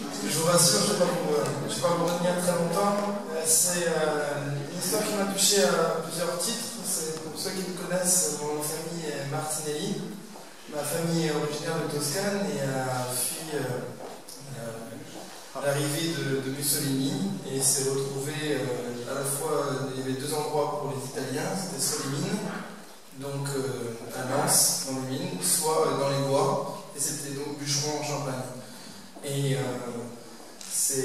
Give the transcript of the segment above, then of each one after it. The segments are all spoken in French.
Je vous rassure, je ne vais pas vous retenir très longtemps. C'est une histoire qui m'a touché à plusieurs titres. Pour ceux qui me connaissent, mon famille est Martinelli. Ma famille est originaire de Toscane et a fui l'arrivée de Mussolini et s'est retrouvé à la fois, il y avait deux endroits pour les Italiens, c'était soit les mines, donc à Lens, dans les mines, soit dans les bois, et c'était donc bûcheron en Champagne. Et c'est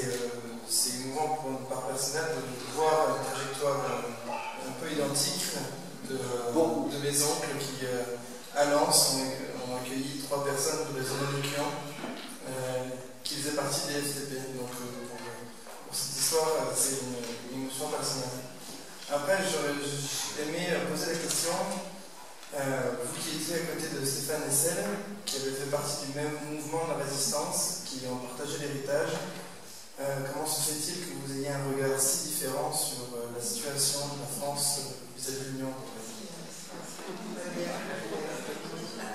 émouvant pour une part personnelle de voir une trajectoire un peu identique de mes oncles qui, à Lens, ont accueilli 3 personnes de la zone de Lucan qui faisaient partie des FTP. Donc pour cette histoire, c'est une émotion personnelle. Après, j'aurais aimé poser la question, vous qui étiez à côté de Stéphane Hessel, qui avait fait partie du même mouvement de la résistance, qui ont partagé l'héritage, comment se fait-il que vous ayez un regard si différent sur la situation de la France vis-à-vis de l'Union européenne?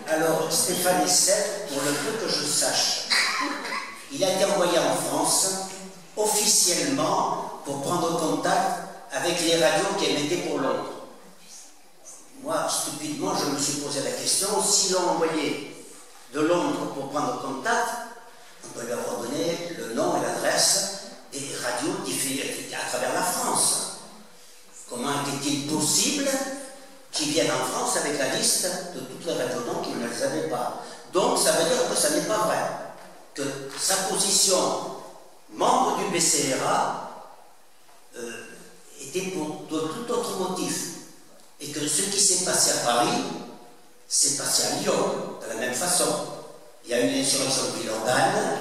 Alors, Stéphane Hessel, pour le peu que je sache, il a été envoyé en France officiellement pour prendre contact avec les radios qui émettaient pour Londres. Moi, stupidement, je me suis posé la question, si l'on envoyé de Londres pour prendre contact, on peut lui avoir donné le nom et l'adresse des radios diffusées à travers la France. Comment était-il possible qu'ils viennent en France avec la liste de toutes les radios? Donc, ils ne les avaient pas. Donc, ça veut dire que ça n'est pas vrai. Que sa position, membre du BCRA, était pour de tout autre motif. Et que ce qui s'est passé à Paris, s'est passé à Lyon, de la même façon. Il y a eu une insurrection de Villeurbanne.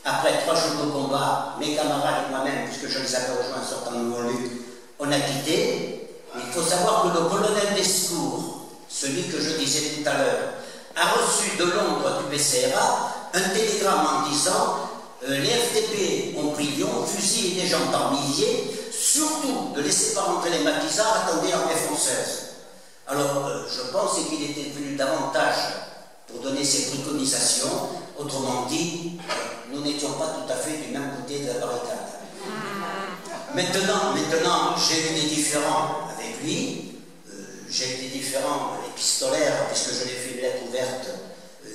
Après 3 jours de combat, mes camarades et moi-même, puisque je les avais rejoints en sortant de Montluc, on a quitté. Il faut savoir que le colonel Descours, celui que je disais tout à l'heure, a reçu de Londres du BCRA un télégramme en disant les FDP ont pris Lyon, fusillé des gens par milliers, surtout ne laissez pas rentrer les maquisards, attendez l'armée française. Alors, je pense qu'il était venu davantage pour donner ses préconisations. Autrement dit, nous n'étions pas tout à fait du même côté de la barricade. Maintenant j'ai eu des différends avec lui. J'ai eu des différends épistolaires, puisque je l'ai fait une lettre ouverte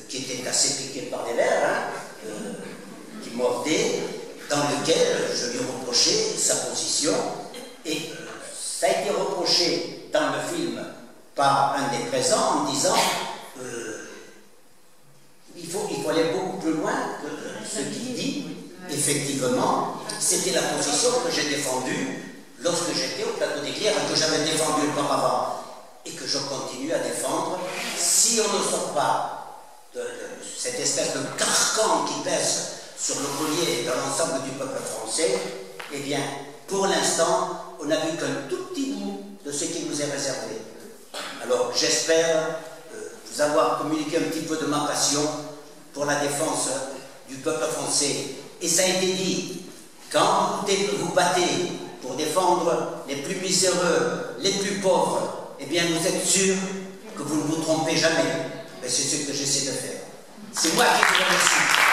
qui était assez piquée par des vers, qui mordaient, dans lequel je lui reprochais sa position. Et ça a été reproché dans le film par un des présents en disant il faut aller beaucoup plus loin que ce qu'il dit. Effectivement, c'était la position que j'ai défendue lorsque j'étais au plateau des Glières et que j'avais défendue auparavant et que je continue à défendre. Si on ne sort pas de cette espèce de carcan qui pèse sur le collier de l'ensemble du peuple français, eh bien, pour l'instant, on n'a vu qu'un tout petit bout de ce qui nous est réservé. Alors, j'espère vous avoir communiqué un petit peu de ma passion pour la défense du peuple français. Et ça a été dit, quand vous battez pour défendre les plus miséreux, les plus pauvres, eh bien, vous êtes sûr que vous ne vous trompez jamais. Et c'est ce que j'essaie de faire. C'est moi qui vous remercie.